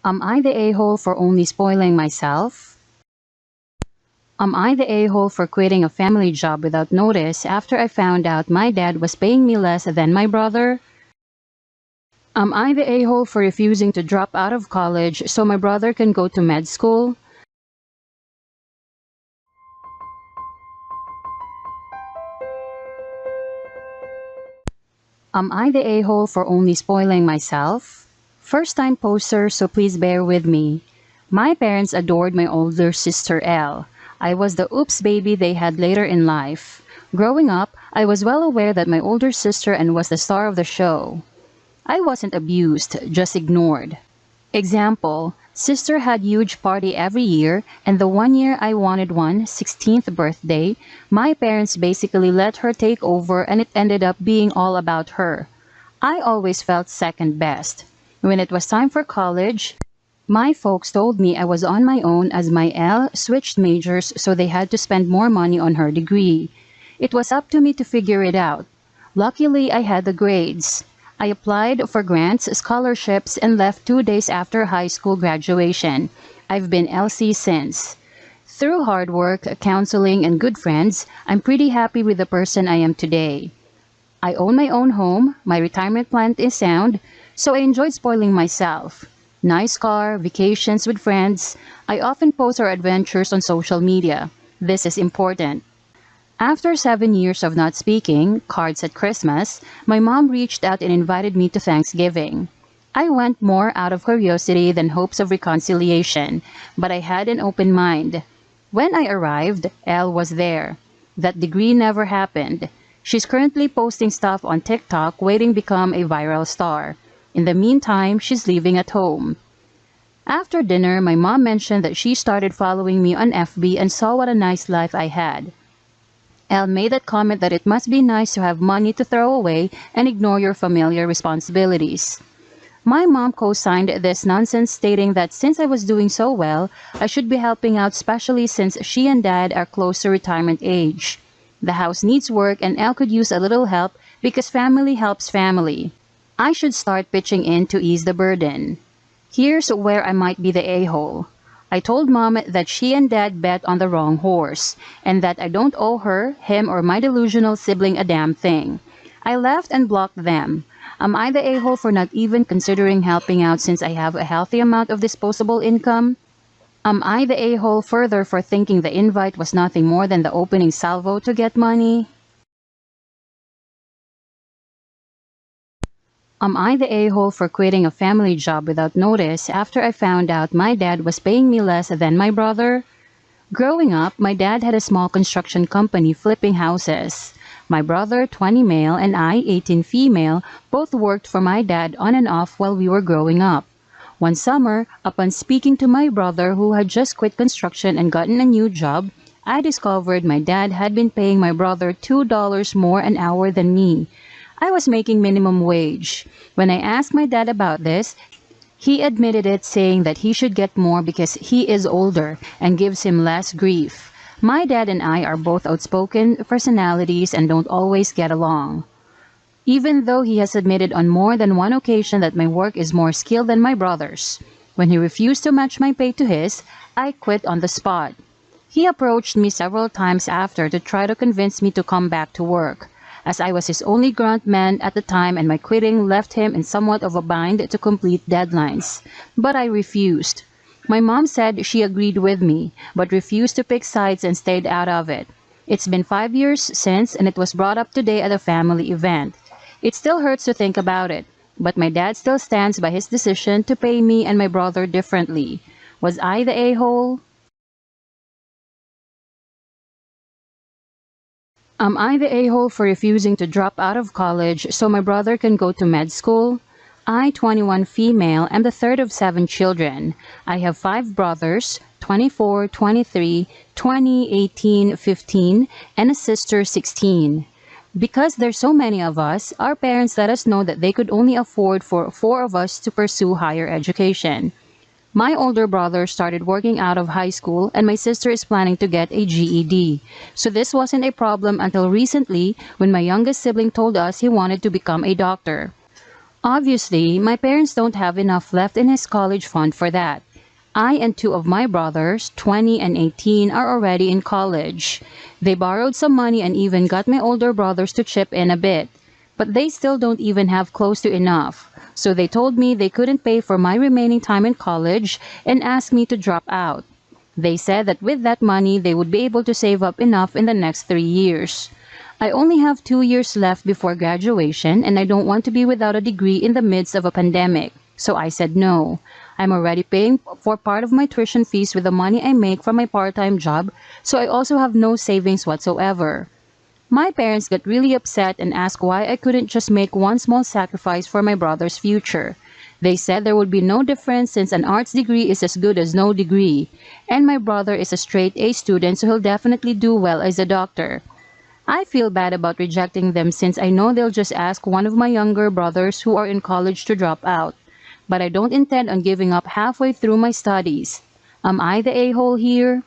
Am I the a-hole for only spoiling myself? Am I the a-hole for quitting a family job without notice after I found out my dad was paying me less than my brother? Am I the a-hole for refusing to drop out of college so my brother can go to med school? Am I the a-hole for only spoiling myself? First time poster, so please bear with me. My parents adored my older sister Elle. I was the oops baby they had later in life. Growing up, I was well aware that my older sister and was the star of the show. I wasn't abused, just ignored. Example, sister had huge party every year, and the one year I wanted one, 16th birthday, my parents basically let her take over and it ended up being all about her. I always felt second best. When it was time for college, my folks told me I was on my own as my L switched majors so they had to spend more money on her degree. It was up to me to figure it out. Luckily, I had the grades. I applied for grants, scholarships, and left 2 days after high school graduation. I've been LC since. Through hard work, counseling, and good friends, I'm pretty happy with the person I am today. I own my own home, my retirement plan is sound, so I enjoyed spoiling myself. Nice car, vacations with friends. I often post our adventures on social media. This is important. After 7 years of not speaking, cards at Christmas, my mom reached out and invited me to Thanksgiving. I went more out of curiosity than hopes of reconciliation, but I had an open mind. When I arrived, Elle was there. That degree never happened. She's currently posting stuff on TikTok waiting to become a viral star. In the meantime, she's living at home. After dinner, my mom mentioned that she started following me on FB and saw what a nice life I had. Elle made that comment that it must be nice to have money to throw away and ignore your familiar responsibilities. My mom co-signed this nonsense stating that since I was doing so well, I should be helping out, especially since she and dad are close to retirement age. The house needs work and Elle could use a little help because family helps family. I should start pitching in to ease the burden. Here's where I might be the a-hole. I told mom that she and dad bet on the wrong horse, and that I don't owe her, him, or my delusional sibling a damn thing. I left and blocked them. Am I the a-hole for not even considering helping out since I have a healthy amount of disposable income? Am I the a-hole further for thinking the invite was nothing more than the opening salvo to get money? Am I the a-hole for quitting a family job without notice after I found out my dad was paying me less than my brother? Growing up, my dad had a small construction company flipping houses. My brother, 20 male, and I, 18 female, both worked for my dad on and off while we were growing up. One summer, upon speaking to my brother who had just quit construction and gotten a new job, I discovered my dad had been paying my brother $2 more an hour than me. I was making minimum wage. When I asked my dad about this, he admitted it, saying that he should get more because he is older and gives him less grief. My dad and I are both outspoken personalities and don't always get along. Even though he has admitted on more than one occasion that my work is more skilled than my brother's. When he refused to match my pay to his, I quit on the spot. He approached me several times after to try to convince me to come back to work, as I was his only grunt man at the time and my quitting left him in somewhat of a bind to complete deadlines. But I refused. My mom said she agreed with me, but refused to pick sides and stayed out of it. It's been 5 years since, and it was brought up today at a family event. It still hurts to think about it, but my dad still stands by his decision to pay me and my brother differently. Was I the a-hole? Am I the a-hole for refusing to drop out of college so my brother can go to med school? I, 21 female, am the third of 7 children. I have 5 brothers, 24, 23, 20, 18, 15, and a sister, 16. Because there's so many of us, our parents let us know that they could only afford for 4 of us to pursue higher education. My older brother started working out of high school and my sister is planning to get a GED. So this wasn't a problem until recently when my youngest sibling told us he wanted to become a doctor. Obviously, my parents don't have enough left in his college fund for that. I and two of my brothers, 20 and 18, are already in college. They borrowed some money and even got my older brothers to chip in a bit. But they still don't even have close to enough. So they told me they couldn't pay for my remaining time in college and asked me to drop out. They said that with that money, they would be able to save up enough in the next 3 years. I only have 2 years left before graduation, and I don't want to be without a degree in the midst of a pandemic. So I said no. I'm already paying for part of my tuition fees with the money I make from my part-time job, so I also have no savings whatsoever. My parents got really upset and asked why I couldn't just make one small sacrifice for my brother's future. They said there would be no difference since an arts degree is as good as no degree, and my brother is a straight A student, so he'll definitely do well as a doctor. I feel bad about rejecting them since I know they'll just ask one of my younger brothers who are in college to drop out. But I don't intend on giving up halfway through my studies. Am I the a-hole here?